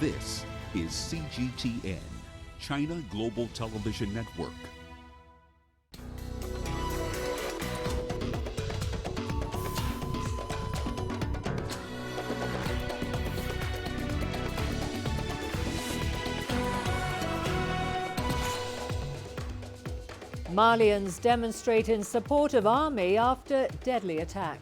This is CGTN, China Global Television Network. Malians demonstrate in support of army after deadly attack.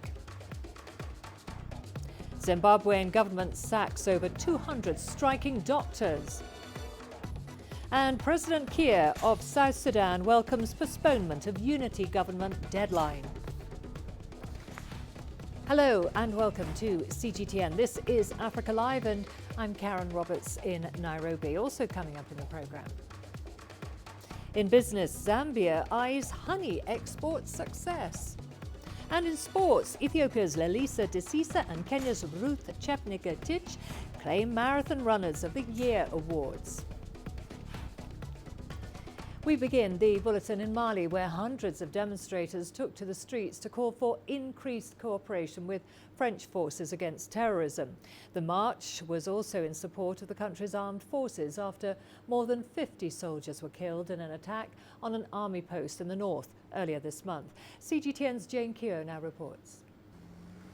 Zimbabwean government sacks over 200 striking doctors. And President Kiir of South Sudan welcomes postponement of unity government deadline. Hello and welcome to CGTN. This is Africa Live and I'm Karen Roberts in Nairobi. Also coming up in the programme. In business, Zambia eyes honey export success. And in sports, Ethiopia's Lelisa Desisa and Kenya's Ruth Chepngetich claim Marathon Runners of the Year awards. We begin the bulletin in Mali, where hundreds of demonstrators took to the streets to call for increased cooperation with French forces against terrorism. The march was also in support of the country's armed forces after more than 50 soldiers were killed in an attack on an army post in the north earlier this month. CGTN's Jane Keogh now reports.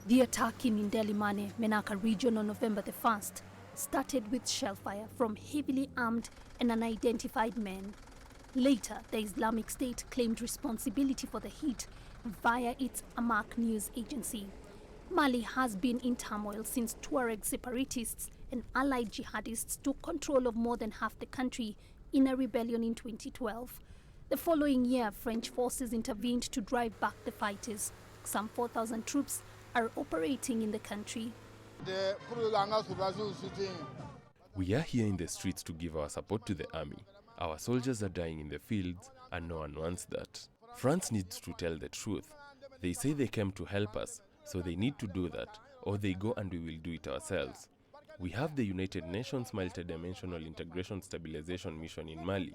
The attack in Indelimane, Menaka region on November the 1st started with shellfire from heavily armed and unidentified men. Later, the Islamic State claimed responsibility for the hit via its Amaq news agency. Mali has been in turmoil since Tuareg separatists and allied jihadists took control of more than half the country in a rebellion in 2012. The following year, French forces intervened to drive back the fighters. Some 4,000 troops are operating in the country. We are here in the streets to give our support to the army. Our soldiers are dying in the fields, and no one wants that. France needs to tell the truth. They say they came to help us, so they need to do that, or they go and we will do it ourselves. We have the United Nations Multidimensional Integration Stabilization Mission in Mali,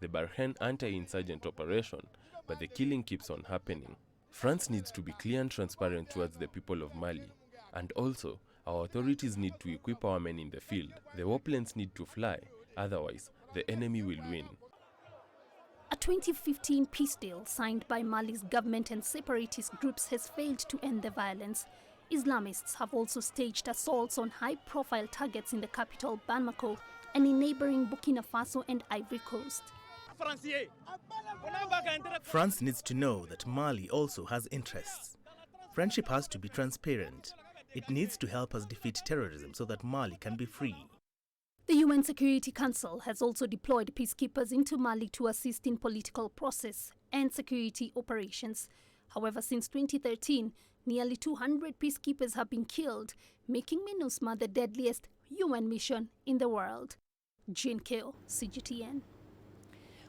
the Barkhane anti-insurgent operation, but the killing keeps on happening. France needs to be clear and transparent towards the people of Mali. And also, our authorities need to equip our men in the field. The warplanes need to fly, otherwise the enemy will win. A 2015 peace deal signed by Mali's government and separatist groups has failed to end the violence. Islamists have also staged assaults on high-profile targets in the capital, Bamako, and in neighboring Burkina Faso and Ivory Coast. France needs to know that Mali also has interests. Friendship has to be transparent. It needs to help us defeat terrorism so that Mali can be free. The UN Security Council has also deployed peacekeepers into Mali to assist in political process and security operations. However, since 2013, nearly 200 peacekeepers have been killed, making MINUSMA the deadliest UN mission in the world. Jane Keogh, CGTN.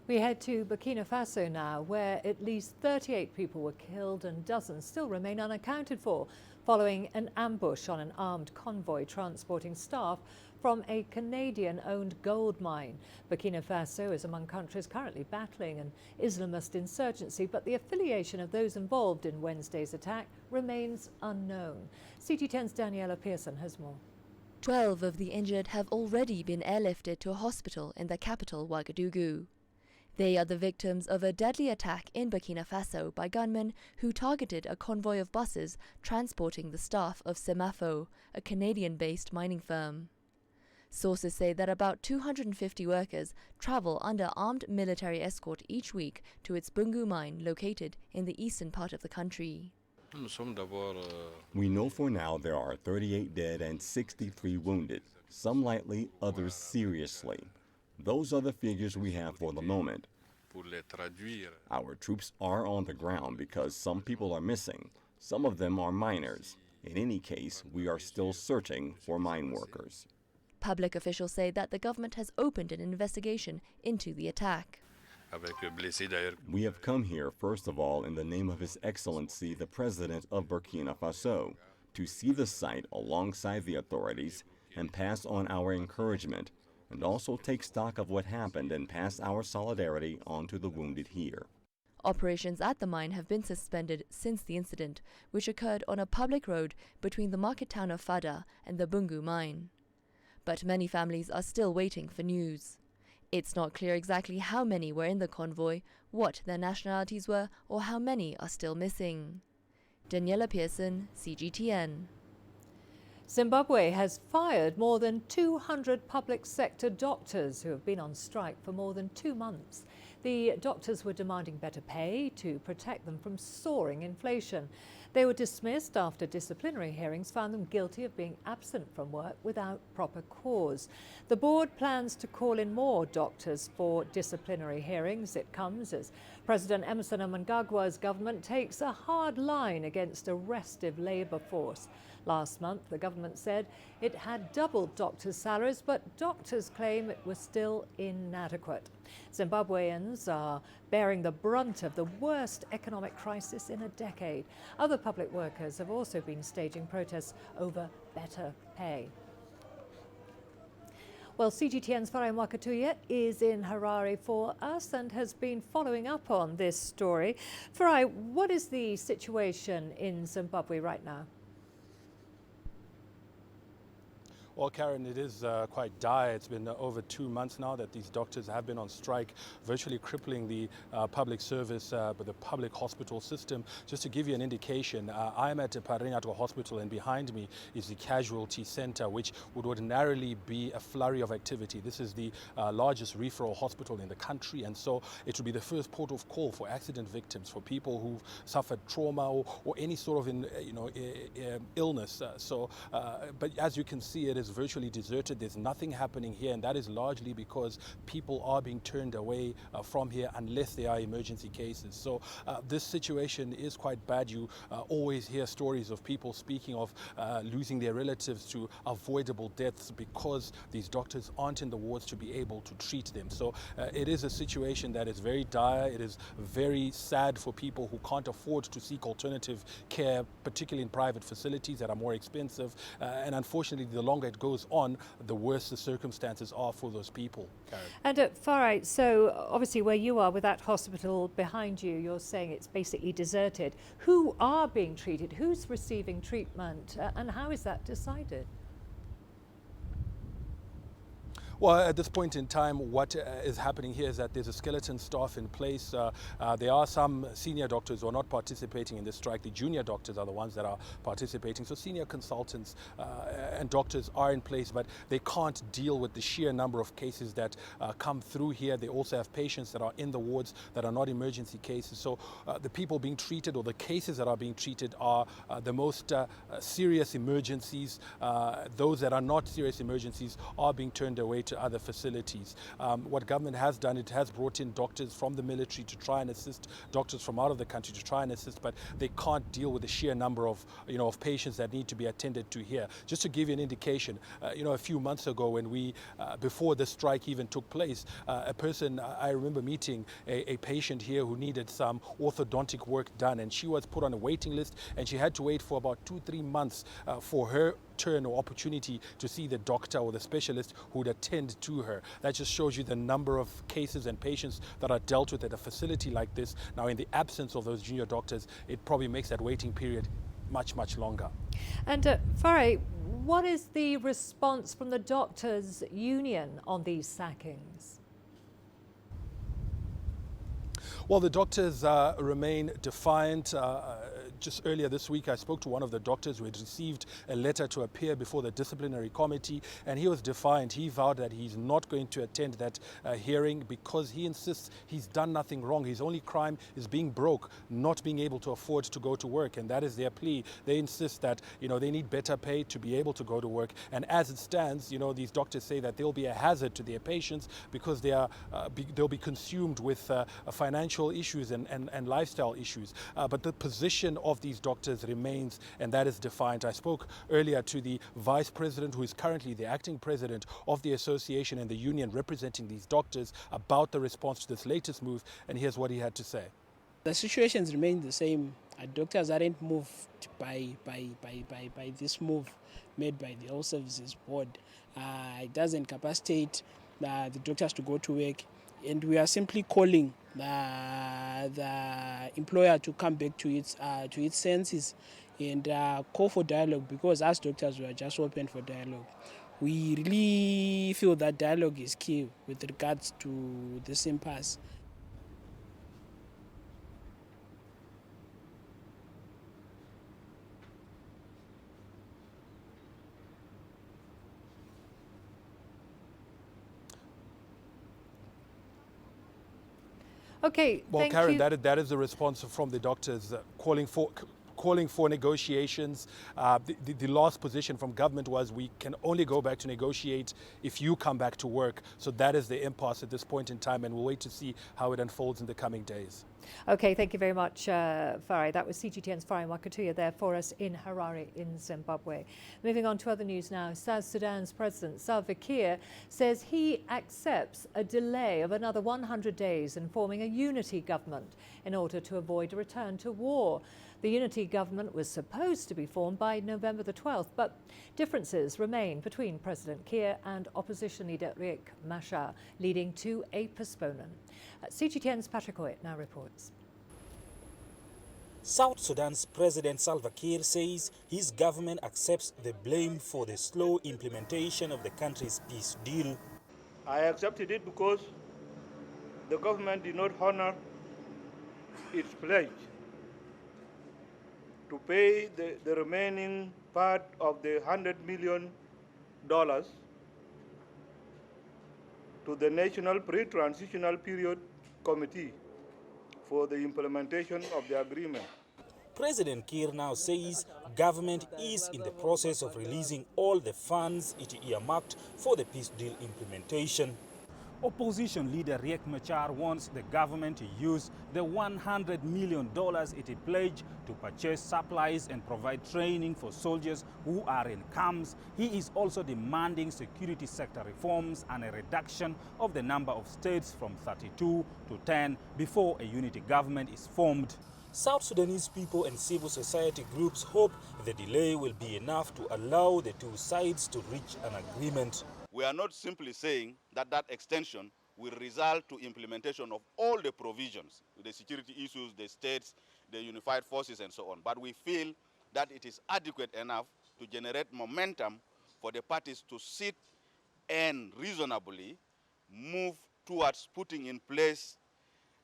We head to Burkina Faso now, where at least 38 people were killed and dozens still remain unaccounted for, following an ambush on an armed convoy transporting staff from a Canadian-owned gold mine. Burkina Faso is among countries currently battling an Islamist insurgency, but the affiliation of those involved in Wednesday's attack remains unknown. CT10's Daniela Pearson has more. 12 of the injured have already been airlifted to a hospital in the capital, Ouagadougou. They are the victims of a deadly attack in Burkina Faso by gunmen who targeted a convoy of buses transporting the staff of Semafo, a Canadian-based mining firm. Sources say that about 250 workers travel under armed military escort each week to its Bungu mine located in the eastern part of the country. We know for now there are 38 dead and 63 wounded, some lightly, others seriously. Those are the figures we have for the moment. Our troops are on the ground because some people are missing. Some of them are miners. In any case, we are still searching for mine workers. Public officials say that the government has opened an investigation into the attack. We have come here, first of all, in the name of His Excellency, the President of Burkina Faso, to see the site alongside the authorities and pass on our encouragement, and also take stock of what happened and pass our solidarity on to the wounded here. Operations at the mine have been suspended since the incident, which occurred on a public road between the market town of Fada and the Bungu mine. but many families are still waiting for news. It's not clear exactly how many were in the convoy, what their nationalities were, or how many are still missing. Daniela Pearson, CGTN. Zimbabwe has fired more than 200 public sector doctors who have been on strike for more than 2 months. The doctors were demanding better pay to protect them from soaring inflation. They were dismissed after disciplinary hearings found them guilty of being absent from work without proper cause. The board plans to call in more doctors for disciplinary hearings. It comes as President Emmerson Mnangagwa's government takes a hard line against a restive labour force. Last month, the government said it had doubled doctors' salaries, but doctors claim it was still inadequate. Zimbabweans are bearing the brunt of the worst economic crisis in a decade. Other public workers have also been staging protests over better pay. Well, CGTN's Farai Mwakatuya is in Harare for us and has been following up on this story. Farai, what is the situation in Zimbabwe right now? Well, Karen, it is quite dire. It's been over 2 months now that these doctors have been on strike, virtually crippling the public service, but the public hospital system. Just to give you an indication, I'm at Parinato Hospital, and behind me is the casualty center, which would ordinarily be a flurry of activity. This is the largest referral hospital in the country, and so it would be the first port of call for accident victims, for people who've suffered trauma or any sort of illness. But as you can see, it is virtually deserted. There's nothing happening here, and that is largely because people are being turned away from here unless there are emergency cases. So this situation is quite bad. You always hear stories of people speaking of losing their relatives to avoidable deaths because these doctors aren't in the wards to be able to treat them. So it is a situation that is very dire. It is very sad for people who can't afford to seek alternative care, particularly in private facilities that are more expensive. And unfortunately, the longer it goes on, the worse the circumstances are for those people, Karen. And Farai, so obviously where you are with that hospital behind you, you're saying it's basically deserted. Who are being treated? Who's receiving treatment? And how is that decided? Well, at this point in time, what is happening here is that there's a skeleton staff in place. There are some senior doctors who are not participating in this strike. The junior doctors are the ones that are participating. So senior consultants and doctors are in place, but they can't deal with the sheer number of cases that come through here. They also have patients that are in the wards that are not emergency cases. So the people being treated, or the cases that are being treated, are the most serious emergencies. Those that are not serious emergencies are being turned away to other facilities. What government has done, it has brought in doctors from the military to try and assist, doctors from out of the country to try and assist, but they can't deal with the sheer number of of patients that need to be attended to here. Just to give you an indication, a few months ago, when we before the strike even took place, a person, I remember meeting a patient here who needed some orthodontic work done, and she was put on a waiting list, and she had to wait for about 2-3 months for her turn or opportunity to see the doctor or the specialist who would attend to her. That just shows you the number of cases and patients that are dealt with at a facility like this. Now, in the absence of those junior doctors, it probably makes that waiting period much, much longer. And Farai, what is the response from the doctors' union on these sackings? Well, the doctors remain defiant. Just earlier this week, I spoke to one of the doctors who had received a letter to appear before the disciplinary committee, and he was defiant. He vowed that he's not going to attend that hearing because he insists he's done nothing wrong. His only crime is being broke, not being able to afford to go to work, and that is their plea. They insist that they need better pay to be able to go to work, and as it stands, these doctors say that they'll be a hazard to their patients because they'll be consumed with financial issues and lifestyle issues. But the position of these doctors remains, and that is defiant. I spoke earlier to the vice president, who is currently the acting president of the association and the union representing these doctors, about the response to this latest move, and here's what he had to say. The situations remain the same. Doctors aren't moved by this move made by the Health Services Board. It doesn't capacitate the doctors to go to work, and we are simply calling the employer to come back to its senses and call for dialogue, because as doctors we are just open for dialogue. We really feel that dialogue is key with regards to this impasse. Okay, Well, thank Karen, you. that is the response from the doctors calling for negotiations. The last position from government was we can only go back to negotiate if you come back to work. So that is the impasse at this point in time, and we'll wait to see how it unfolds in the coming days. Okay, thank you very much, Farai. That was CGTN's Farai Wakatuya there for us in Harare in Zimbabwe. Moving on to other news now. South Sudan's President Salva Kiir says he accepts a delay of another 100 days in forming a unity government in order to avoid a return to war. The unity government was supposed to be formed by November the 12th, but differences remain between President Kiir and opposition leader Riek Machar, leading to a postponement. CGTN's Patrick Hoyt now reports. South Sudan's President Salva Kiir says his government accepts the blame for the slow implementation of the country's peace deal. I accepted it because the government did not honor its pledge to pay the remaining part of the $100 million to the National Pre-Transitional Period Committee for the implementation of the agreement. President Kiir now says government is in the process of releasing all the funds it earmarked for the peace deal implementation. Opposition leader Riek Machar wants the government to use the $100 million it pledged to purchase supplies and provide training for soldiers who are in camps. He is also demanding security sector reforms and a reduction of the number of states from 32 to 10 before a unity government is formed. South Sudanese people and civil society groups hope the delay will be enough to allow the two sides to reach an agreement. We are not simply saying that that extension will result to implementation of all the provisions, the security issues, the states, the unified forces and so on. But we feel that it is adequate enough to generate momentum for the parties to sit and reasonably move towards putting in place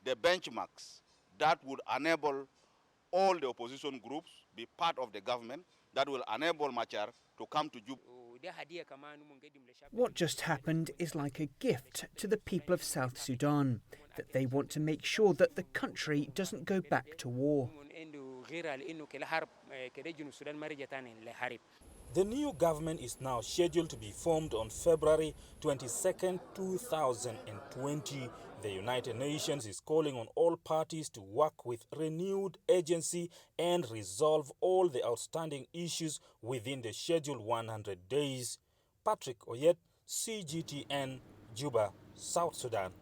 the benchmarks that would enable all the opposition groups be part of the government, that will enable Machar to come to Juba. What just happened is like a gift to the people of South Sudan, that they want to make sure that the country doesn't go back to war. The new government is now scheduled to be formed on February 22nd, 2020. The United Nations is calling on all parties to work with renewed urgency and resolve all the outstanding issues within the scheduled 100 days. Patrick Oyet, CGTN, Juba, South Sudan.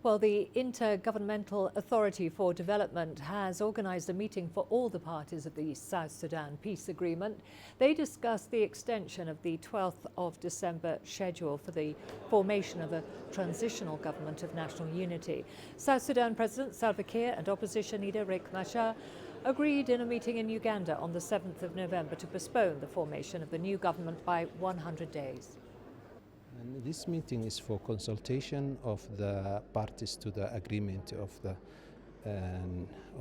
Well, the Intergovernmental Authority for Development has organised a meeting for all the parties of the South Sudan peace agreement. They discussed the extension of the 12th of December schedule for the formation of a transitional government of national unity. South Sudan President Salva Kiir and opposition leader Riek Machar agreed in a meeting in Uganda on the 7th of November to postpone the formation of the new government by 100 days. And this meeting is for consultation of the parties to the agreement of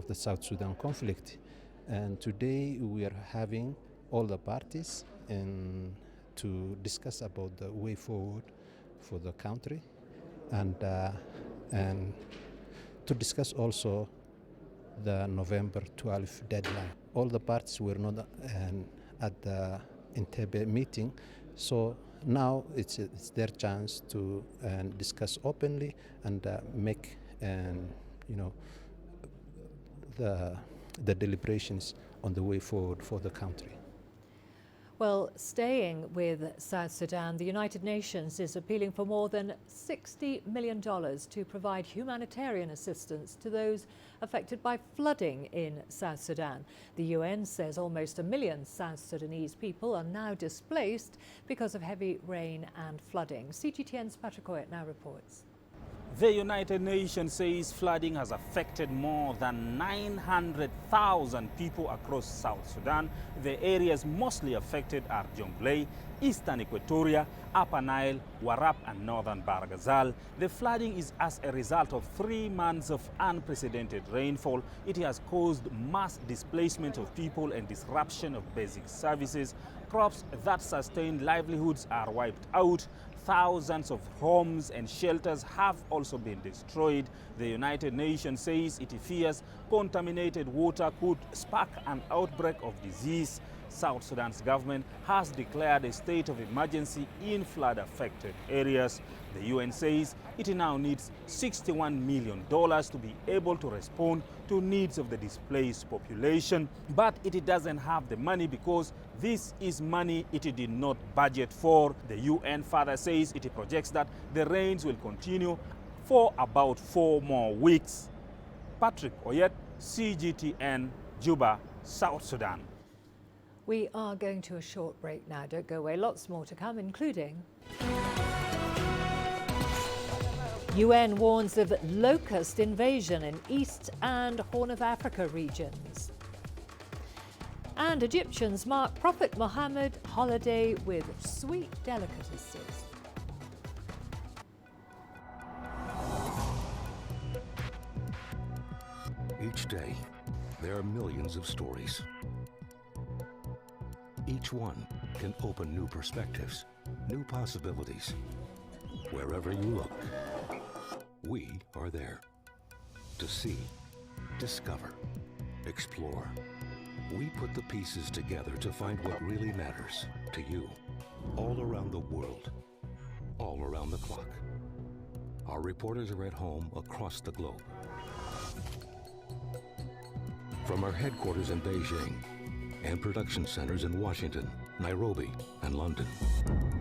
the South Sudan conflict. And today we are having all the parties to discuss about the way forward for the country and to discuss also the November 12th deadline. All the parties were not at the Entebbe meeting, so now it's their chance to discuss openly and make the deliberations on the way forward for the country. Well, staying with South Sudan, the United Nations is appealing for more than $60 million to provide humanitarian assistance to those affected by flooding in South Sudan. The UN says almost 1 million South Sudanese people are now displaced because of heavy rain and flooding. CGTN's Patrick Hoyt now reports. The United Nations says flooding has affected more than 900,000 people across South Sudan. The areas mostly affected are Jonglei, Eastern Equatoria, Upper Nile, Warrap and Northern Barghazal. The flooding is as a result of 3 months of unprecedented rainfall. It has caused mass displacement of people and disruption of basic services. Crops that sustain livelihoods are wiped out. Thousands of homes and shelters have also been destroyed. The United Nations says it fears contaminated water could spark an outbreak of disease. South Sudan's government has declared a state of emergency in flood-affected areas. The UN says it now needs $61 million to be able to respond to needs of the displaced population. But it doesn't have the money because this is money it did not budget for. The UN further says it projects that the rains will continue for about 4 more weeks. Patrick Oyet, CGTN, Juba, South Sudan. We are going to a short break now. Don't go away. Lots more to come, including UN warns of locust invasion in East and Horn of Africa regions. And Egyptians mark Prophet Muhammad holiday with sweet delicacies. Each day, there are millions of stories. Each one can open new perspectives, new possibilities. Wherever you look, we are there to see, discover, explore. We put the pieces together to find what really matters to you, all around the world, all around the clock. Our reporters are at home across the globe. From our headquarters in Beijing and production centers in Washington, Nairobi, and London,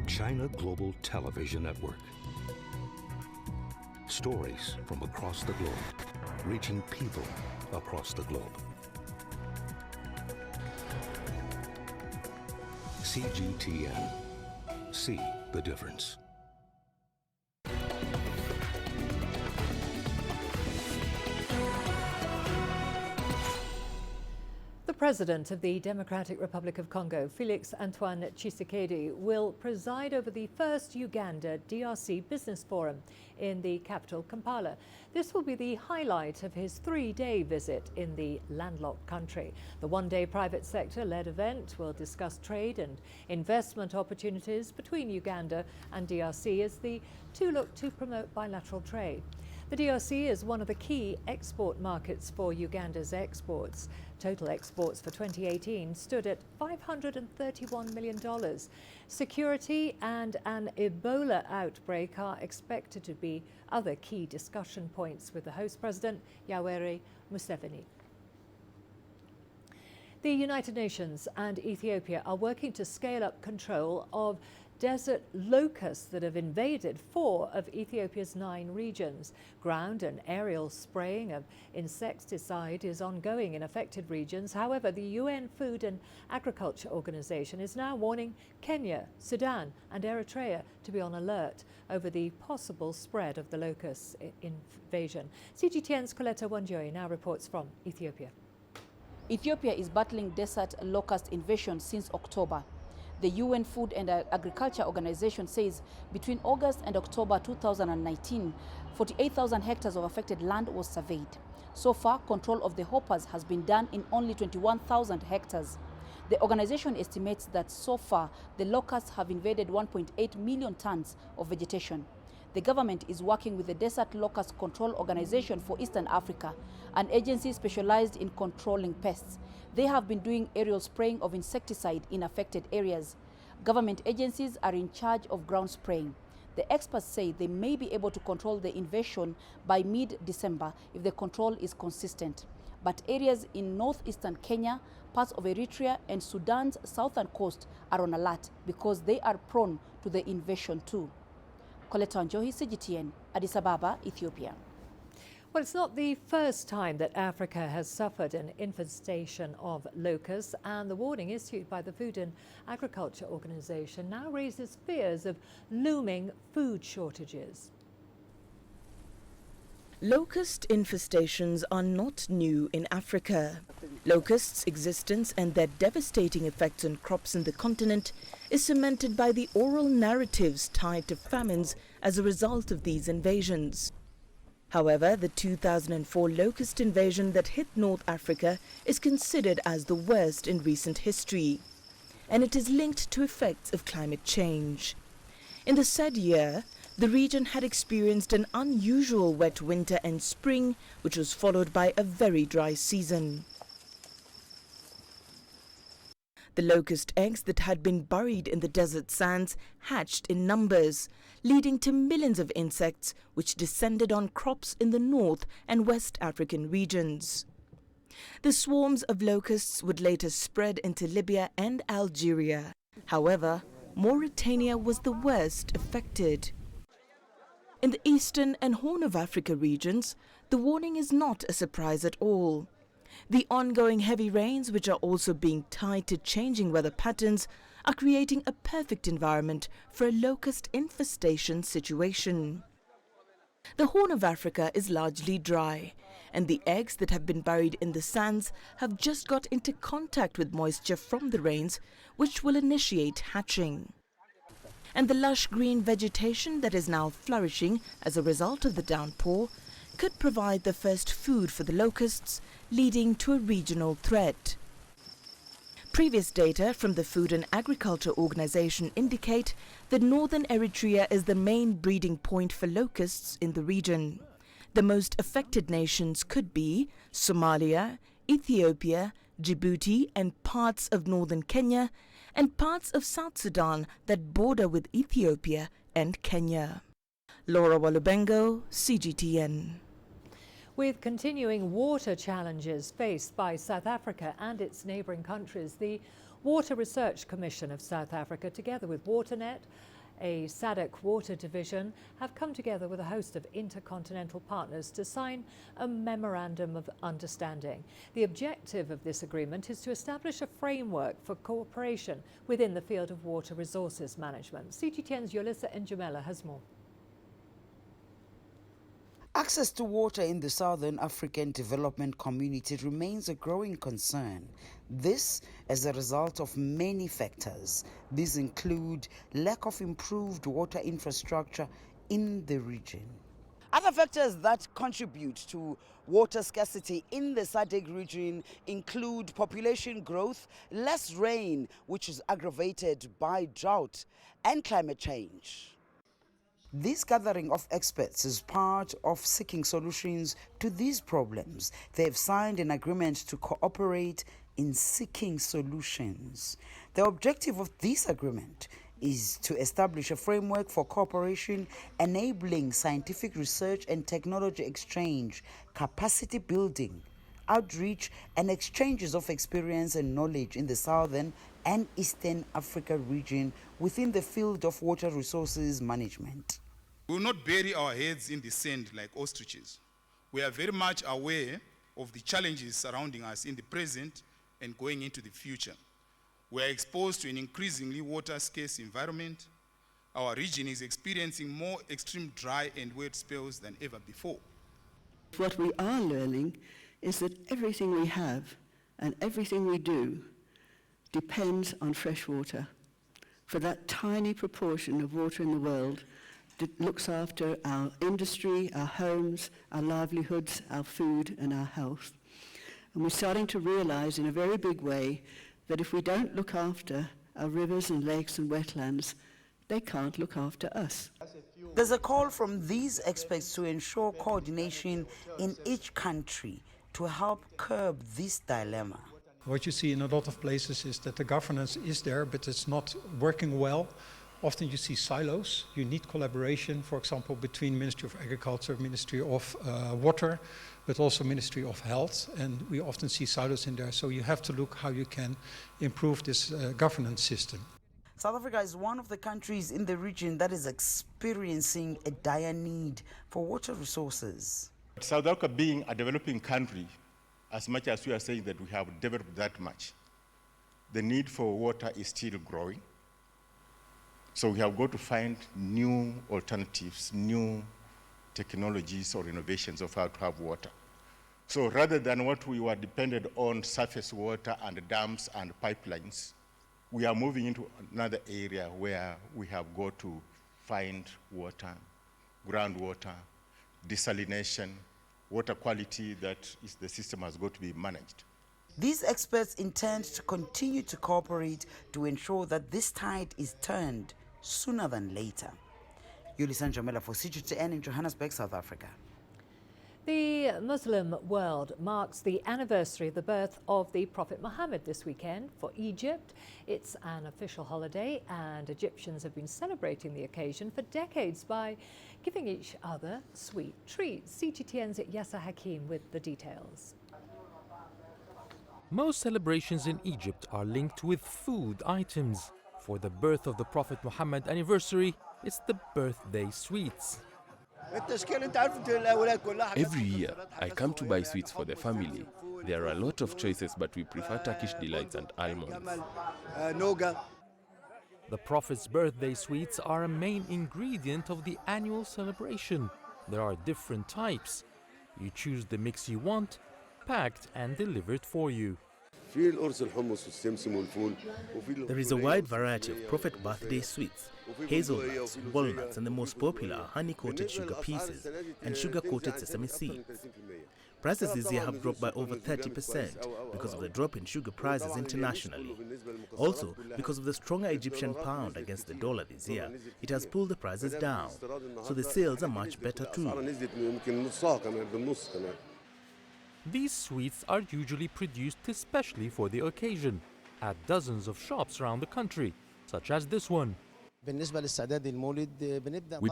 China Global Television Network. Stories from across the globe, reaching people across the globe. CGTN. See the difference. The President of the Democratic Republic of Congo, Félix Antoine Tshisekedi, will preside over the first Uganda DRC Business Forum in the capital, Kampala. This will be the highlight of his 3-day visit in the landlocked country. The one-day private sector-led event will discuss trade and investment opportunities between Uganda and DRC as the two look to promote bilateral trade. The DRC is one of the key export markets for Uganda's exports. Total exports for 2018 stood at $531 million. Security and an Ebola outbreak are expected to be other key discussion points with the host president, Yoweri Museveni. The United Nations and Ethiopia are working to scale up control of desert locusts that have invaded 4 of Ethiopia's 9 regions. Ground and aerial spraying of insecticide is ongoing in affected regions. However, the UN Food and Agriculture Organization is now warning Kenya, Sudan and Eritrea to be on alert over the possible spread of the locust invasion. CGTN's Coletta Wanjoy now reports from Ethiopia. Ethiopia is battling desert locust invasion since October. The UN Food and Agriculture Organization says between August and October 2019, 48,000 hectares of affected land was surveyed. So far, control of the hoppers has been done in only 21,000 hectares. The organization estimates that so far, the locusts have invaded 1.8 million tons of vegetation. The government is working with the Desert Locust Control Organization for Eastern Africa, an agency specialized in controlling pests. They have been doing aerial spraying of insecticide in affected areas. Government agencies are in charge of ground spraying. The experts say they may be able to control the invasion by mid-December if the control is consistent. But areas in northeastern Kenya, parts of Eritrea and Sudan's southern coast are on alert because they are prone to the invasion too. Coletta Wanjoy, CGTN, Addis Ababa, Ethiopia. Well, it's not the first time that Africa has suffered an infestation of locusts, and the warning issued by the Food and Agriculture Organization now raises fears of looming food shortages. Locust infestations are not new in Africa. Locusts' existence and their devastating effects on crops in the continent is cemented by the oral narratives tied to famines as a result of these invasions. However, the 2004 locust invasion that hit North Africa is considered as the worst in recent history, and it is linked to effects of climate change. In the said year, the region had experienced an unusual wet winter and spring, which was followed by a very dry season. The locust eggs that had been buried in the desert sands hatched in numbers, leading to millions of insects which descended on crops in the North and West African regions. The swarms of locusts would later spread into Libya and Algeria. However, Mauritania was the worst affected. In the Eastern and Horn of Africa regions, the warning is not a surprise at all. The ongoing heavy rains, which are also being tied to changing weather patterns, are creating a perfect environment for a locust infestation situation. The Horn of Africa is largely dry, and the eggs that have been buried in the sands have just got into contact with moisture from the rains, which will initiate hatching. And the lush green vegetation that is now flourishing as a result of the downpour could provide the first food for the locusts, leading to a regional threat. Previous data from the Food and Agriculture Organization indicate that northern Eritrea is the main breeding point for locusts in the region. The most affected nations could be Somalia, Ethiopia, Djibouti and parts of northern Kenya, and parts of South Sudan that border with Ethiopia and Kenya. Laura Walubengo, CGTN. With continuing water challenges faced by South Africa and its neighbouring countries, the Water Research Commission of South Africa, together with WaterNet, a SADC water division, have come together with a host of intercontinental partners to sign a memorandum of understanding. The objective of this agreement is to establish a framework for cooperation within the field of water resources management. CGTN's Yolissa Njamela has more. Access to water in the Southern African Development Community remains a growing concern. This as a result of many factors. These include lack of improved water infrastructure in the region. Other factors that contribute to water scarcity in the SADC region include population growth, less rain, which is aggravated by drought, and climate change. This gathering of experts is part of seeking solutions to these problems. They have signed an agreement to cooperate in seeking solutions. The objective of this agreement is to establish a framework for cooperation enabling scientific research and technology exchange, capacity building, outreach, and exchanges of experience and knowledge in the Southern and Eastern Africa region within the field of water resources management. We will not bury our heads in the sand like ostriches. We are very much aware of the challenges surrounding us in the present and going into the future. We are exposed to an increasingly water-scarce environment. Our region is experiencing more extreme dry and wet spells than ever before. What we are learning is that everything we have and everything we do depends on fresh water. For that tiny proportion of water in the world that looks after our industry, our homes, our livelihoods, our food, and our health. And we're starting to realize in a very big way that if we don't look after our rivers and lakes and wetlands, they can't look after us. There's a call from these experts to ensure coordination in each country to help curb this dilemma. What you see in a lot of places is that the governance is there, but it's not working well. Often you see silos. You need collaboration, for example, between Ministry of Agriculture, Ministry of Water, but also Ministry of Health. And we often see silos in there. So you have to look how you can improve this governance system. South Africa is one of the countries in the region that is experiencing a dire need for water resources. South Africa being a developing country, as much as we are saying that we have developed that much, the need for water is still growing. So we have got to find new alternatives, new technologies or innovations of how to have water. So rather than what we were dependent on, surface water and dams and pipelines, we are moving into another area where we have got to find water, groundwater, desalination, water quality that is the system has got to be managed. These experts intend to continue to cooperate to ensure that this tide is turned sooner than later. Yulisan Jamela for CGTN in Johannesburg, South Africa. The Muslim world marks the anniversary of the birth of the Prophet Muhammad this weekend. For Egypt, it's an official holiday, and Egyptians have been celebrating the occasion for decades by giving each other sweet treats. CGTN's Yasser Hakim with the details. Most celebrations in Egypt are linked with food items. For the birth of the Prophet Muhammad anniversary, it's the birthday sweets. Every year, I come to buy sweets for the family. There are a lot of choices, but we prefer Turkish delights and almonds. The Prophet's birthday sweets are a main ingredient of the annual celebration. There are different types. You choose the mix you want, packed and delivered for you. There is a wide variety of Prophet birthday sweets: hazelnuts, walnuts, and the most popular are honey-coated sugar pieces and sugar-coated sesame seeds. Prices this year have dropped by over 30% because of the drop in sugar prices internationally. Also, because of the stronger Egyptian pound against the dollar this year, it has pulled the prices down, so the sales are much better too. These sweets are usually produced especially for the occasion at dozens of shops around the country, such as this one. We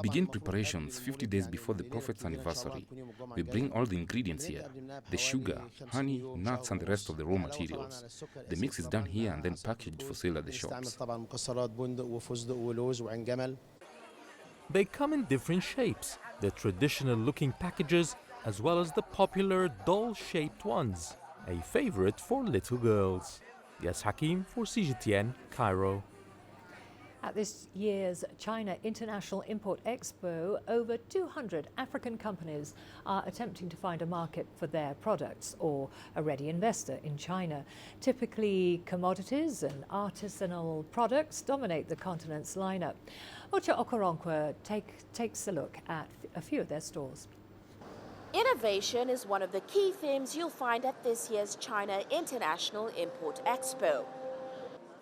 begin preparations 50 days before the Prophet's anniversary. We bring all the ingredients here: the sugar, honey, nuts, and the rest of the raw materials. The mix is done here and then packaged for sale at the shops. They come in different shapes, the traditional-looking packages, as well as the popular doll-shaped ones, a favorite for little girls. Yes, Hakim for CGTN, Cairo. At this year's China International Import Expo, over 200 African companies are attempting to find a market for their products or a ready investor in China. Typically, commodities and artisanal products dominate the continent's lineup. Ocha Okoronkwa takes a look at a few of their stores. Innovation is one of the key themes you'll find at this year's China International Import Expo.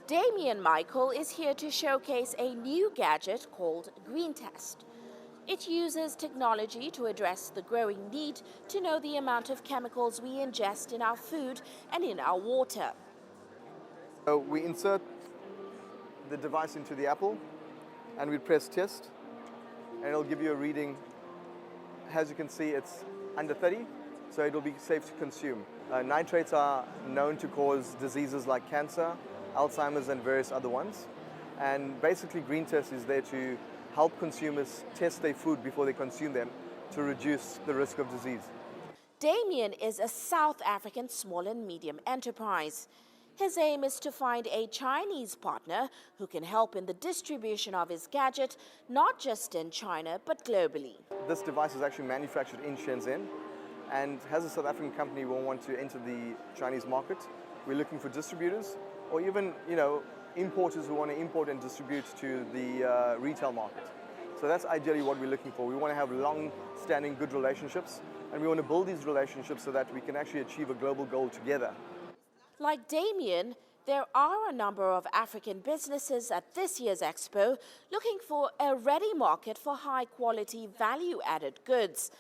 Damien Michael is here to showcase a new gadget called Green Test. It uses technology to address the growing need to know the amount of chemicals we ingest in our food and in our water. So we insert the device into the apple and we press test, and it'll give you a reading. As you can see, it's under 30, so it'll be safe to consume. Nitrates are known to cause diseases like cancer, Alzheimer's, and various other ones. And basically, Green Test is there to help consumers test their food before they consume them to reduce the risk of disease. Damien is a South African small and medium enterprise. His aim is to find a Chinese partner who can help in the distribution of his gadget, not just in China, but globally. This device is actually manufactured in Shenzhen, and as a South African company, we want to enter the Chinese market. We're looking for distributors, or even, importers who want to import and distribute to the retail market. So that's ideally what we're looking for. We want to have long-standing good relationships, and we want to build these relationships so that we can actually achieve a global goal together. Like Damien, there are a number of African businesses at this year's expo looking for a ready market for high-quality, value-added goods.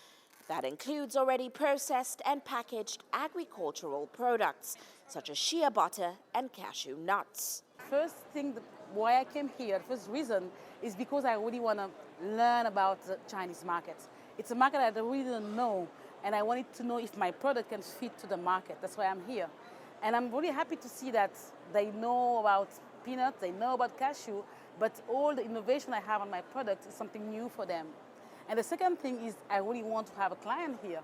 That includes already processed and packaged agricultural products, such as shea butter and cashew nuts. First thing, why I came here, first reason, is because I really want to learn about the Chinese market. It's a market I really don't know, and I wanted to know if my product can fit to the market. That's why I'm here. And I'm really happy to see that they know about peanuts, they know about cashew, but all the innovation I have on my product is something new for them. And the second thing is I really want to have a client here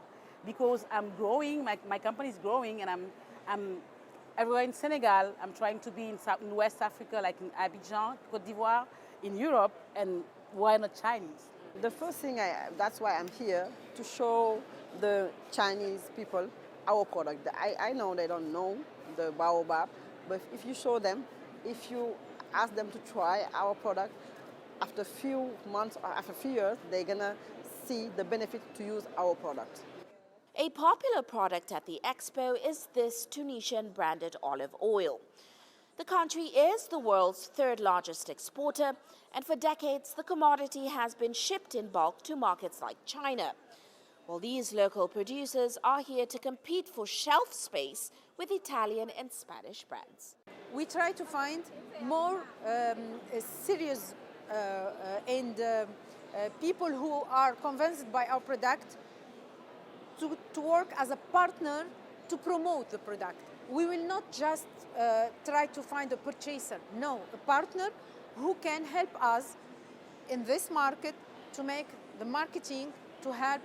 because I'm growing, my company is growing, and I'm everywhere in Senegal. I'm trying to be in West Africa, like in Abidjan, Côte d'Ivoire, in Europe, and why not Chinese? The first thing, that's why I'm here, to show the Chinese people our product. I know they don't know the baobab, but if you show them, if you ask them to try our product, after a few months or after a few years, they're gonna see the benefit to use our product. A popular product at the expo is this Tunisian branded olive oil. The country is the world's third largest exporter, and for decades the commodity has been shipped in bulk to markets like China. Well, these local producers are here to compete for shelf space with Italian and Spanish brands. We try to find more serious and people who are convinced by our product to work as a partner to promote the product. We will not just try to find a purchaser. No, a partner who can help us in this market to make the marketing, to help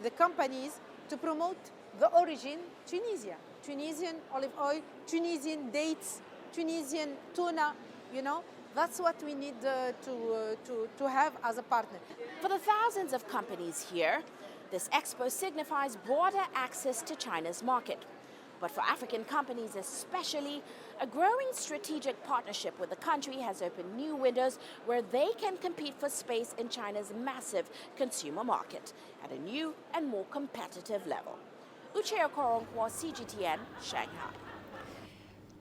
the companies to promote the origin Tunisia. Tunisian olive oil, Tunisian dates, Tunisian tuna, you know. That's what we need to have as a partner. For the thousands of companies here, this expo signifies broader access to China's market. But for African companies especially, a growing strategic partnership with the country has opened new windows where they can compete for space in China's massive consumer market at a new and more competitive level. Ucheo Koronkwa, CGTN, Shanghai.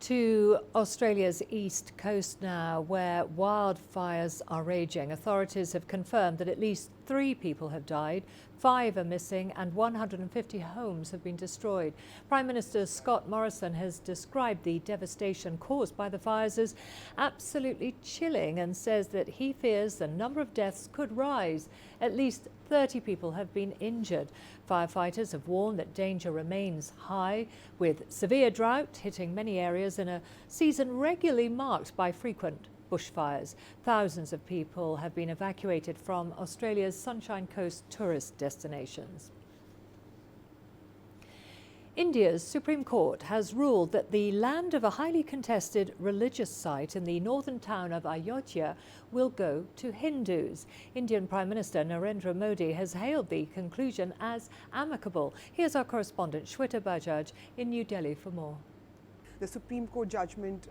To Australia's east coast now, where wildfires are raging. Authorities have confirmed that at least 3 people have died, 5 are missing, and 150 homes have been destroyed. Prime Minister Scott Morrison has described the devastation caused by the fires as absolutely chilling and says that he fears the number of deaths could rise. At least 30 people have been injured. Firefighters have warned that danger remains high, with severe drought hitting many areas in a season regularly marked by frequent bushfires. Thousands of people have been evacuated from Australia's Sunshine Coast tourist destinations. India's Supreme Court has ruled that the land of a highly contested religious site in the northern town of Ayodhya will go to Hindus. Indian Prime Minister Narendra Modi has hailed the conclusion as amicable. Here's our correspondent Shweta Bajaj in New Delhi for more. The Supreme Court judgment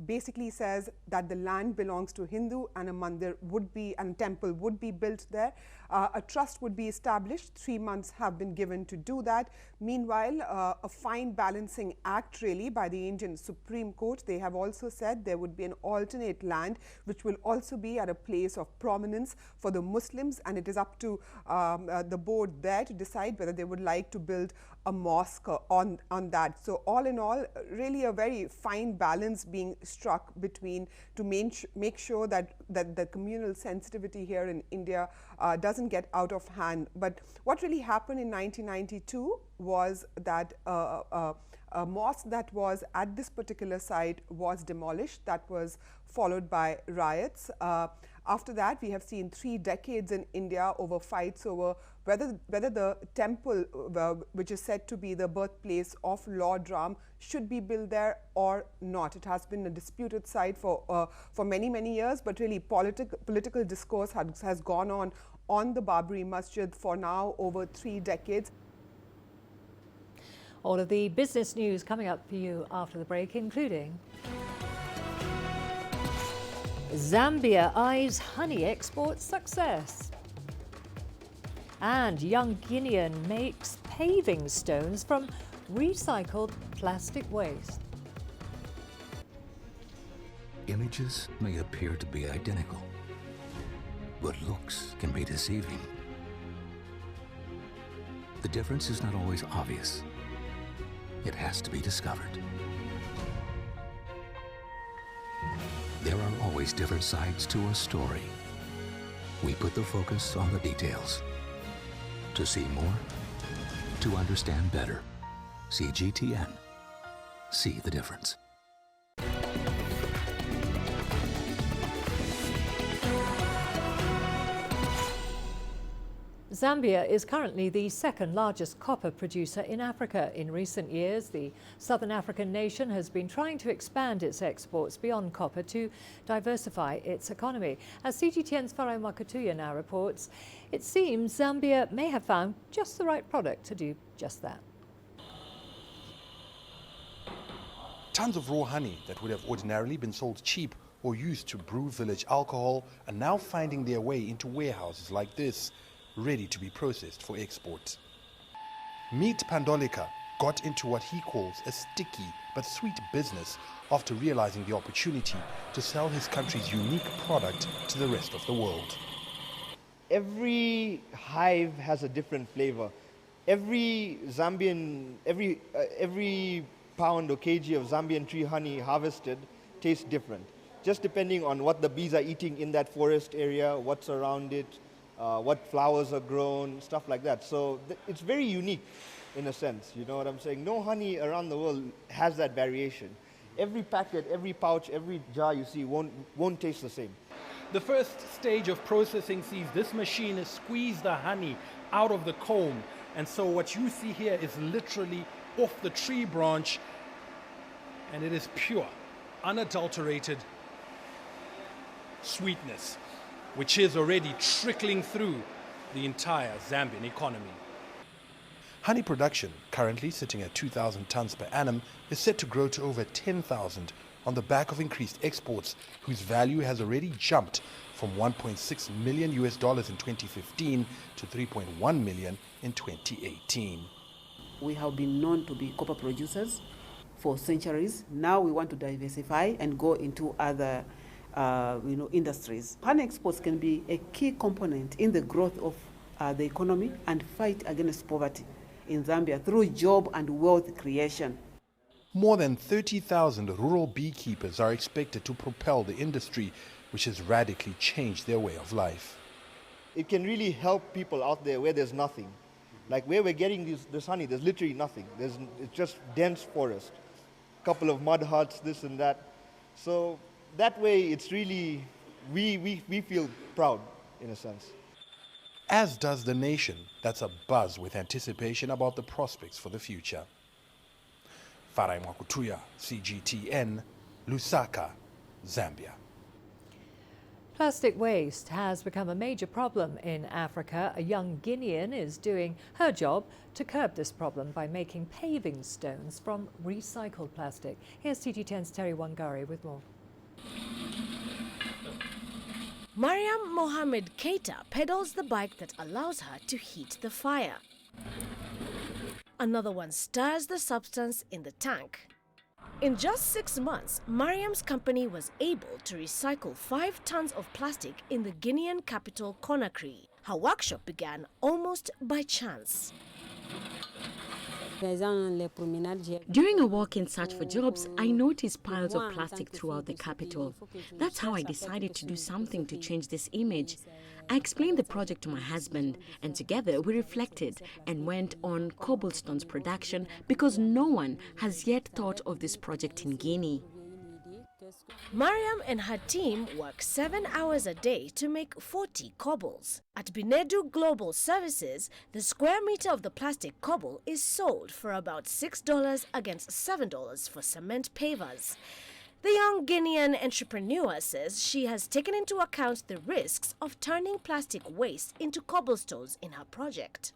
basically says that the land belongs to Hindu and a mandir would be, and a temple would be built there. A trust would be established. 3 months have been given to do that. Meanwhile, a fine balancing act really by the Indian Supreme Court. They have also said there would be an alternate land which will also be at a place of prominence for the Muslims, and it is up to the board there to decide whether they would like to build a mosque on that. So all in all, really a very fine balance being struck between to make sure that the communal sensitivity here in India doesn't get out of hand. But what really happened in 1992 was that a mosque that was at this particular site was demolished. That was followed by riots. After that, we have seen 3 decades in India over fights over whether the temple, which is said to be the birthplace of Lord Ram, should be built there or not. It has been a disputed site for many years, but really political discourse has gone on the Babri Masjid for now over 3 decades. All of the business news coming up for you after the break, including Zambia eyes honey export success, and young Guinean makes paving stones from recycled plastic waste. Images may appear to be identical, but looks can be deceiving. The difference is not always obvious. It has to be discovered. There are always different sides to a story. We put the focus on the details. To see more, to understand better. CGTN. See the difference. Zambia is currently the second largest copper producer in Africa. In recent years, the southern African nation has been trying to expand its exports beyond copper to diversify its economy. As CGTN's Farai Makatuya now reports, it seems Zambia may have found just the right product to do just that. Tons of raw honey that would have ordinarily been sold cheap or used to brew village alcohol are now finding their way into warehouses like this, ready to be processed for export. Meet Pandolika got into what he calls a sticky but sweet business after realizing the opportunity to sell his country's unique product to the rest of the world. Every hive has a different flavor. Every pound or kg of Zambian tree honey harvested tastes different, just depending on what the bees are eating in that forest area, what's around it, what flowers are grown, stuff like that. So it's very unique in a sense, you know what I'm saying? No honey around the world has that variation. Every packet, every pouch, every jar you see won't taste the same. The first stage of processing sees this machine squeeze the honey out of the comb. And so what you see here is literally off the tree branch, and it is pure, unadulterated sweetness, which is already trickling through the entire Zambian economy. Honey production, currently sitting at 2,000 tons per annum, is set to grow to over 10,000 on the back of increased exports, whose value has already jumped from $1.6 million in 2015 to $3.1 million in 2018. We have been known to be copper producers for centuries. Now we want to diversify and go into other industries. Honey exports can be a key component in the growth of the economy and fight against poverty in Zambia through job and wealth creation. More than 30,000 rural beekeepers are expected to propel the industry, which has radically changed their way of life. It can really help people out there where there's nothing. Like where we're getting this honey, there's literally nothing. It's just dense forest, a couple of mud huts, this and that. So that way, it's really, we feel proud in a sense. As does the nation, that's abuzz with anticipation about the prospects for the future. Farai Mwakutuya, CGTN, Lusaka, Zambia. Plastic waste has become a major problem in Africa. A young Guinean is doing her job to curb this problem by making paving stones from recycled plastic. Here's CGTN's Terry Wangari with more. Mariam Mohamed Keita pedals the bike that allows her to heat the fire. Another one stirs the substance in the tank. In just 6 months, Mariam's company was able to recycle 5 tons of plastic in the Guinean capital, Conakry. Her workshop began almost by chance. During a walk in search for jobs, I noticed piles of plastic throughout the capital. That's how I decided to do something to change this image. I explained the project to my husband, and together we reflected and went on cobblestones production because no one has yet thought of this project in Guinea. Mariam and her team work 7 hours a day to make 40 cobbles. At Binedu Global Services, the square meter of the plastic cobble is sold for about $6 against $7 for cement pavers. The young Guinean entrepreneur says she has taken into account the risks of turning plastic waste into cobblestones in her project.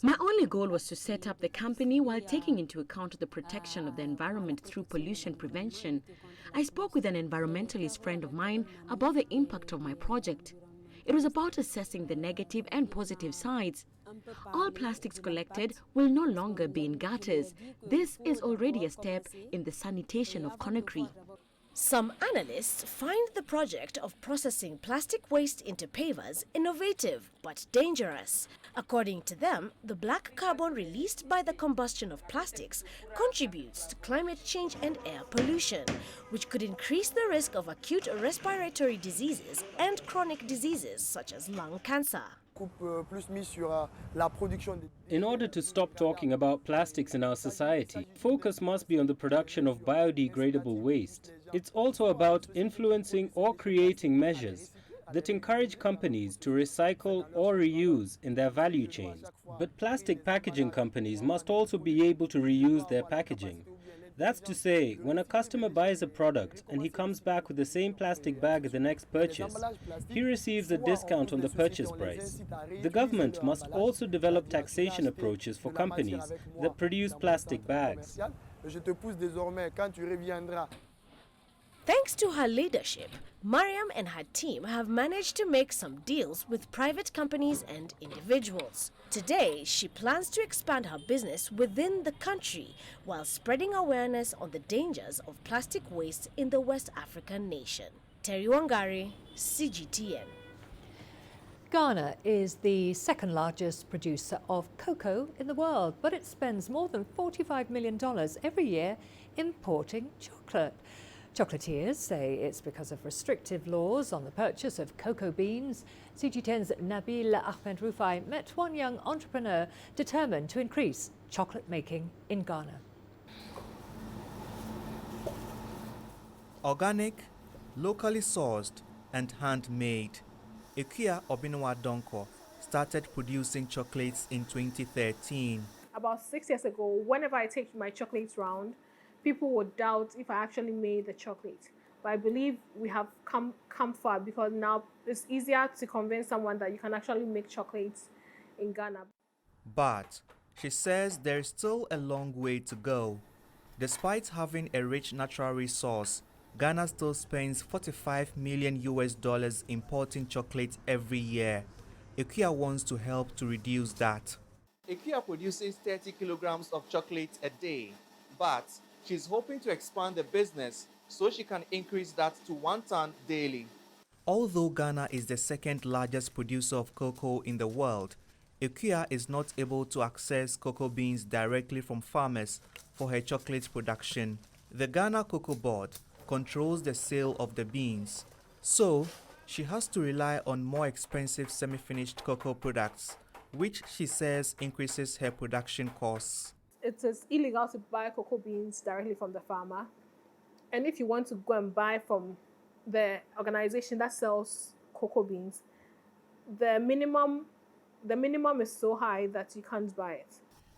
My only goal was to set up the company while taking into account the protection of the environment through pollution prevention. I spoke with an environmentalist friend of mine about the impact of my project. It was about assessing the negative and positive sides. All plastics collected will no longer be in gutters. This is already a step in the sanitation of Conakry. Some analysts find the project of processing plastic waste into pavers innovative but dangerous. According to them, the black carbon released by the combustion of plastics contributes to climate change and air pollution, which could increase the risk of acute respiratory diseases and chronic diseases such as lung cancer. In order to stop talking about plastics in our society, focus must be on the production of biodegradable waste. It's also about influeing or creating measures that encourage companies to recycle or reuse in their value chains. But plastic packaging companies must also be able to reuse their packaging. That's to say, when a customer buys a product and he comes back with the same plastic bag at the next purchase, he receives a discount on the purchase price. The government must also develop taxation approaches for companies that produce plastic bags. Thanks to her leadership, Mariam and her team have managed to make some deals with private companies and individuals. Today, she plans to expand her business within the country while spreading awareness on the dangers of plastic waste in the West African nation. Terry Wangari, CGTN. Ghana is the second largest producer of cocoa in the world, but it spends more than $45 million every year importing chocolate. Chocolatiers say it's because of restrictive laws on the purchase of cocoa beans. CG10's Nabil Ahmed Rufai met one young entrepreneur determined to increase chocolate making in Ghana. Organic, locally sourced and handmade, Kiir of South started producing chocolates in 2013. About 6 years ago, whenever I take my chocolates round, people would doubt if I actually made the chocolate. But I believe we have come far, because now it's easier to convince someone that you can actually make chocolates in Ghana. But she says there is still a long way to go. Despite having a rich natural resource, Ghana still spends $45 million importing chocolate every year. Kiir wants to help to reduce that. Kiir produces 30 kilograms of chocolate a day, but she's hoping to expand the business so she can increase that to 1 ton daily. Although Ghana is the second largest producer of cocoa in the world, Kiir is not able to access cocoa beans directly from farmers for her chocolate production. The Ghana Cocoa Board controls the sale of the beans, so she has to rely on more expensive semi-finished cocoa products, which she says increases her production costs. It is illegal to buy cocoa beans directly from the farmer. And if you want to go and buy from the organization that sells cocoa beans, the minimum is so high that you can't buy it.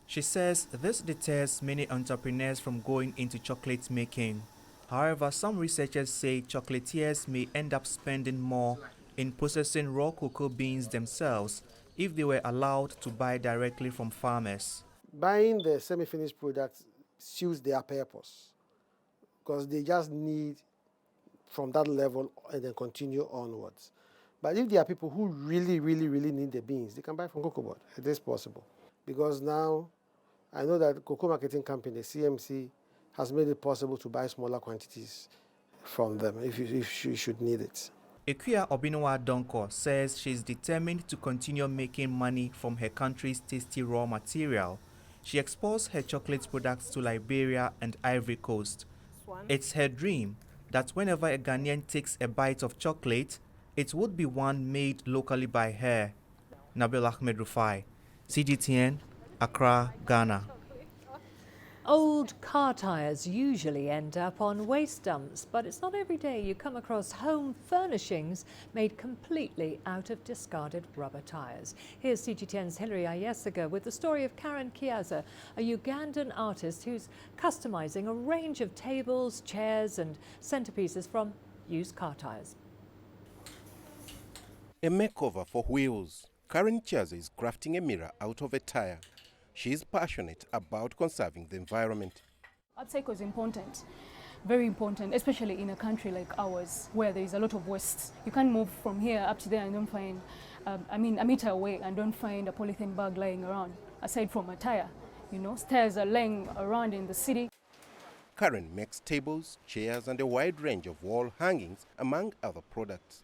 She says this deters many entrepreneurs from going into chocolate making. However, some researchers say chocolatiers may end up spending more in processing raw cocoa beans themselves if they were allowed to buy directly from farmers. Buying the semi-finished products suits their purpose, because they just need from that level and then continue onwards. But if there are people who really need the beans, they can buy from Cocoa Board. It is possible. Because now I know that Cocoa Marketing Company, CMC, has made it possible to buy smaller quantities from them if you should need it. Kiir of South says she's determined to continue making money from her country's tasty raw material. She exports her chocolate products to Liberia and Ivory Coast. It's her dream that whenever a Ghanaian takes a bite of chocolate, it would be one made locally by her. Nabil Ahmed Rufai, CGTN, Accra, Ghana. Old car tyres usually end up on waste dumps, but it's not every day you come across home furnishings made completely out of discarded rubber tyres. Here's CGTN's Hilary Ayesiga with the story of Karen Kiaza, a Ugandan artist who's customising a range of tables, chairs and centerpieces from used car tyres. A makeover for wheels. Karen Kiaza is crafting a mirror out of a tyre. She is passionate about conserving the environment. I'd say it was important, very important, especially in a country like ours where there is a lot of waste. You can't move from here up to there and don't find, a meter away and don't find a polythene bag lying around, aside from a tire. You know, tires are laying around in the city. Karen makes tables, chairs and a wide range of wall hangings, among other products.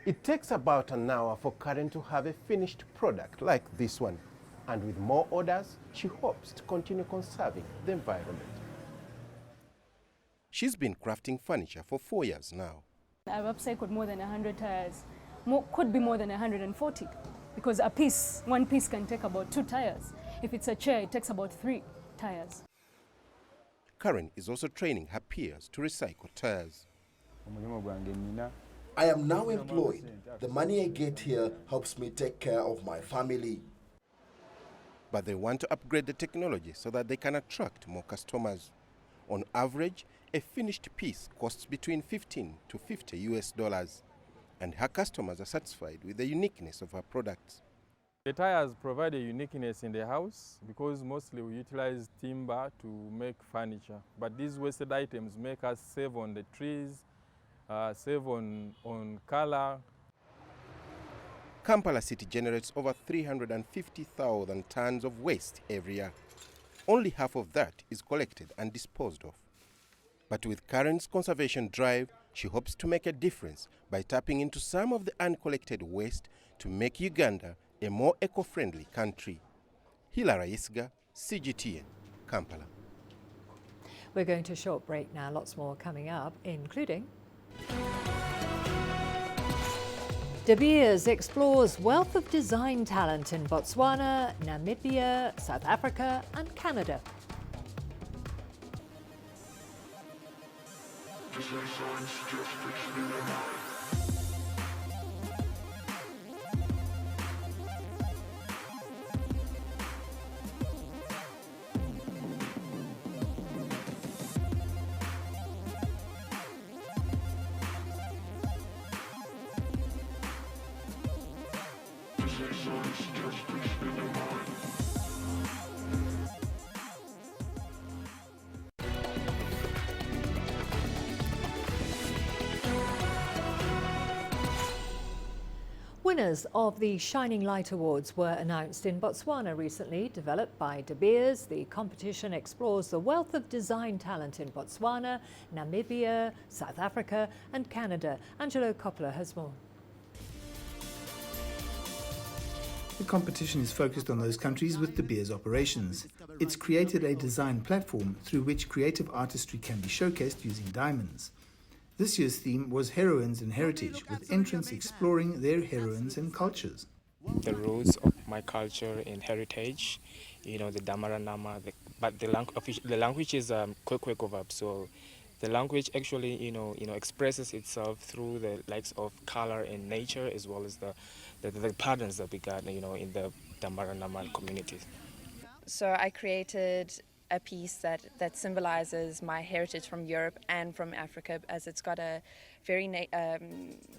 It takes about an hour for Karen to have a finished product like this one. And with more orders, she hopes to continue conserving the environment. She's been crafting furniture for 4 years now. I've upcycled more than 100 tires, could be more than 140, because one piece can take about 2 tires. If it's a chair, it takes about 3 tires. Karen is also training her peers to recycle tires. I am now employed. The money I get here helps me take care of my family. But they want to upgrade the technology so that they can attract more customers. On average, a finished piece costs between $15 to $50 and her customers are satisfied with the uniqueness of her products. The tires provide a uniqueness in the house because mostly we utilize timber to make furniture. But these wasted items make us save on the trees, save on color. Kampala City generates over 350,000 tons of waste every year. Only half of that is collected and disposed of. But with Karen's conservation drive, she hopes to make a difference by tapping into some of the uncollected waste to make Uganda a more eco-friendly country. Hilary Isga, CGTN, Kampala. We're going to a short break now. Lots more coming up, including De Beers explores wealth of design talent in Botswana, Namibia, South Africa and Canada. Winners of the Shining Light Awards were announced in Botswana recently. Developed by De Beers, the competition explores the wealth of design talent in Botswana, Namibia, South Africa and Canada. Angelo Coppola has more. The competition is focused on those countries with De Beers operations. It's created a design platform through which creative artistry can be showcased using diamonds. This year's theme was Heroines and Heritage, with entrants exploring their heroines and cultures. The roots of my culture and heritage, the Damaranama, but the language is Kwekwe Gov't. So the language actually, expresses itself through the likes of color and nature, as well as the patterns that we got, in the Damaranama community. So I created a piece that symbolizes my heritage from Europe and from Africa, as it's got a very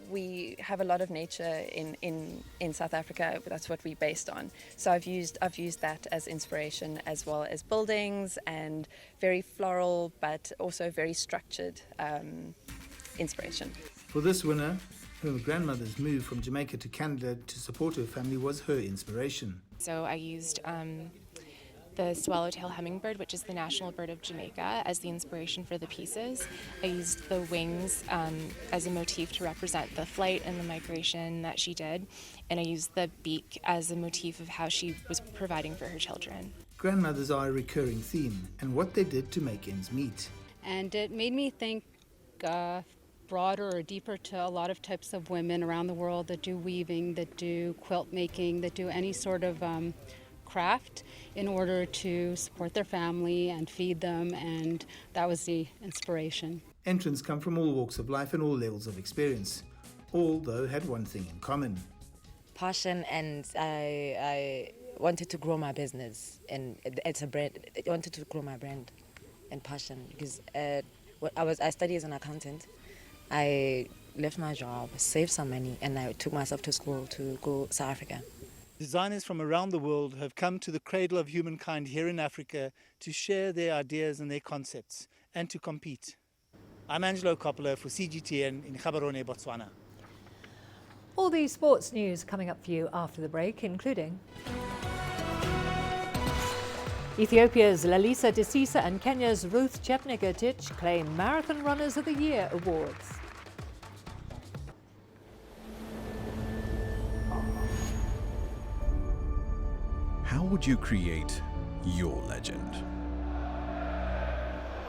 we have a lot of nature in South Africa. That's what we based on. So I've used that as inspiration, as well as buildings and very floral but also very structured inspiration. For this winner, whom grandmother's move from Jamaica to Canada to support her family was her inspiration. So I used the swallowtail hummingbird, which is the national bird of Jamaica, as the inspiration for the pieces. I used the wings as a motif to represent the flight and the migration that she did, and I used the beak as a motif of how she was providing for her children. Grandmothers are a recurring theme, and what they did to make ends meet. And it made me think broader or deeper to a lot of types of women around the world that do weaving, that do quilt making, that do any sort of craft in order to support their family and feed them, and that was the inspiration. Entrants come from all walks of life and all levels of experience. All, though, had one thing in common. Passion, and I wanted to grow my business, and it's a brand. I wanted to grow my brand and passion, because I studied as an accountant. I left my job, saved some money, and I took myself to school to go to South Africa. Designers from around the world have come to the cradle of humankind here in Africa to share their ideas and their concepts and to compete. I'm Angelo Coppola for CGTN in Gaborone, Botswana. All the sports news coming up for you after the break, including Ethiopia's Lalisa Desisa and Kenya's Ruth Chepngetich claim Marathon Runners of the Year awards. How would you create your legend?